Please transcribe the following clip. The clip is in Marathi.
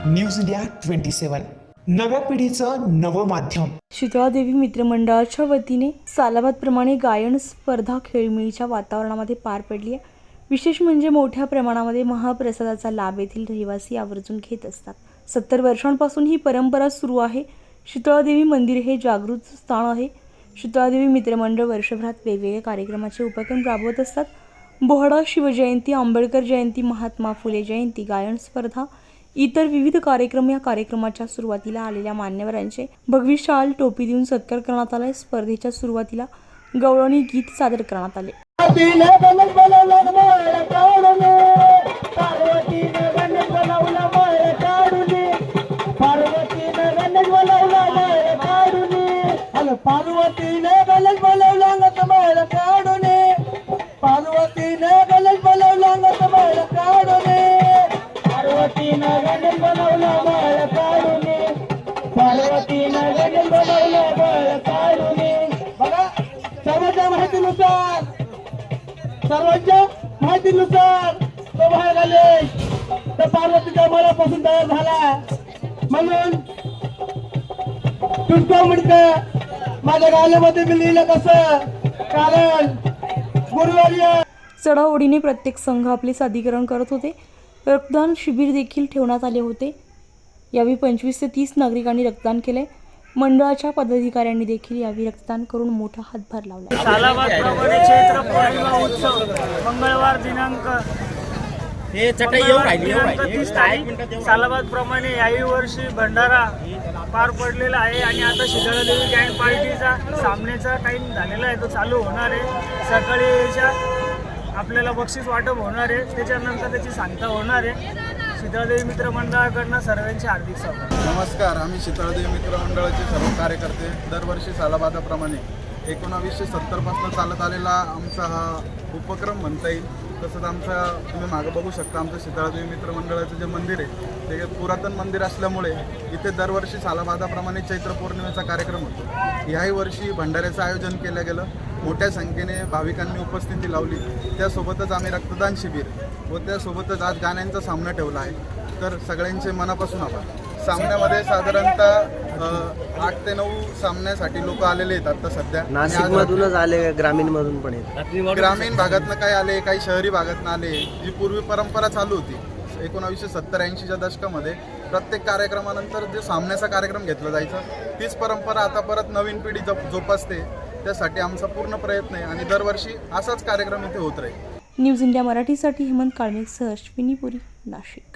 न्यूज इंडिया 27 नव्या पिढीचं नवं माध्यम। शीतळादेवी मित्रमंडळाच्या वतीने सालाबादप्रमाणे गायन स्पर्धा खेळमेळीच्या वातावरणामध्ये पार पडली आहे। विशेष म्हणजे मोठ्या प्रमाणामध्ये महाप्रसादाचा लाभ येथील रहिवासी आवर्जून घेत असतात। 70 वर्षांपासून ही परंपरा सुरू आहे। शीतळादेवी मंदिर हे जागृत स्थान आहे। शीतळादेवी मित्रमंडळ वर्षभरात वेगवेगळे कार्यक्रमाचे उपक्रम राबवत असतात। बोहडा शिवजयंती, आंबेडकर जयंती, महात्मा फुले जयंती, गायन स्पर्धा, इतर विविध कार्यक्रम। या कार्यक्रमाच्या सुरुवातीला आलेल्या मान्यवरांचे भगवी शाल टोपी देऊन सत्कार करण्यात आला। स्पर्धेच्या सुरुवातीला गवळणी गीत सादर करण्यात आले। पार्वतीने गलज बोलवला अंगत मैल काढूने, पार्वतीने गलज बोलवला अंगत मैल काढूने, पार्वतीने गलज बोलवला मैल काढूने, पार्वतीने गलज बोलवला मैल काढूने। बघा, सर्वांच्या माहितीनुसार तो बाहेर आले तर पार्वतीच्या मनापासून तयार झाला म्हणून तुमचं म्हणतं माझ्या गाण्यामध्ये मी लिहिलं कसं, कारण गुरुवारी चढाओढीने प्रत्येक संघ आपले सादरीकरण करत होते। रक्तदान शिबिर देखील ठेवण्यात आले होते। यावेळी 25 ते 30 नागरिकांनी रक्तदान केले। मंडळाच्या पदाधिकाऱ्यांनी देखील यावेळी रक्तदान करून मोठा हातभार लावला। सालाबादप्रमाणे चैत्र पौर्णिमा उत्सव मंगळवार दिनांक 30 तारीख सालाबादप्रमाणे याही वर्षी भंडारा पार पडलेला आहे आणि आता शीतळादेवी गँग पार्टीचा सामन्याचा टाईम झालेला आहे, तो चालू होणार आहे। सकाळीच्या आपल्याला बक्षीस वाटप होणार आहे, त्याच्यानंतर त्याची सांगता होणार आहे। शीतळादेवी मित्र मंडळाकडनं सर्वांचे हार्दिक स्वागत। नमस्कार, आम्ही शीतळादेवी मित्र मंडळाचे सर्व कार्यकर्ते दरवर्षी सालाबादाप्रमाणे 1970 पासून चालत आलेला आमचा हा उपक्रम म्हणता येईल। तसंच आमचा तुम्ही मागं बघू शकता, आमचं शीतळादेवी मित्र मंडळाचं जे मंदिर आहे ते पुरातन मंदिर असल्यामुळे इथे दरवर्षी सालाबादाप्रमाणे चैत्र पौर्णिमेचा कार्यक्रम होतो। याही वर्षी भंडाऱ्याचं आयोजन केलं गेलं, मोठ्या संख्येने भाविकांनी उपस्थिती लावली। त्यासोबतच आम्ही रक्तदान शिबिर व त्यासोबतच आज गाण्यांचा सामना ठेवला आहे। तर सगळ्यांचे मनापासून आभार। सामन्यामध्ये साधारणतः 8 ते 9 सामन्यासाठी लोक आलेले आहेत आता सध्या। नाशिकमधूनच आले, ग्रामीणमधून पण आहेत। ग्रामीण भागातनं काही आले, काही शहरी भागातनं आले। जी पूर्वी परंपरा चालू होती 1970-80च्या दशकामध्ये प्रत्येक कार्यक्रमानंतर जे सामन्याचा कार्यक्रम घेतला जायचा, तीच परंपरा आता परत नवीन पिढी जोपासते। त्यासाठी आमचा पूर्ण प्रयत्न आहे आणि दरवर्षी असाच कार्यक्रम इथे होत राहील। न्यूज इंडिया मराठीसाठी हेमंत काळमेघसह अश्विनी पुरी, नाशिक।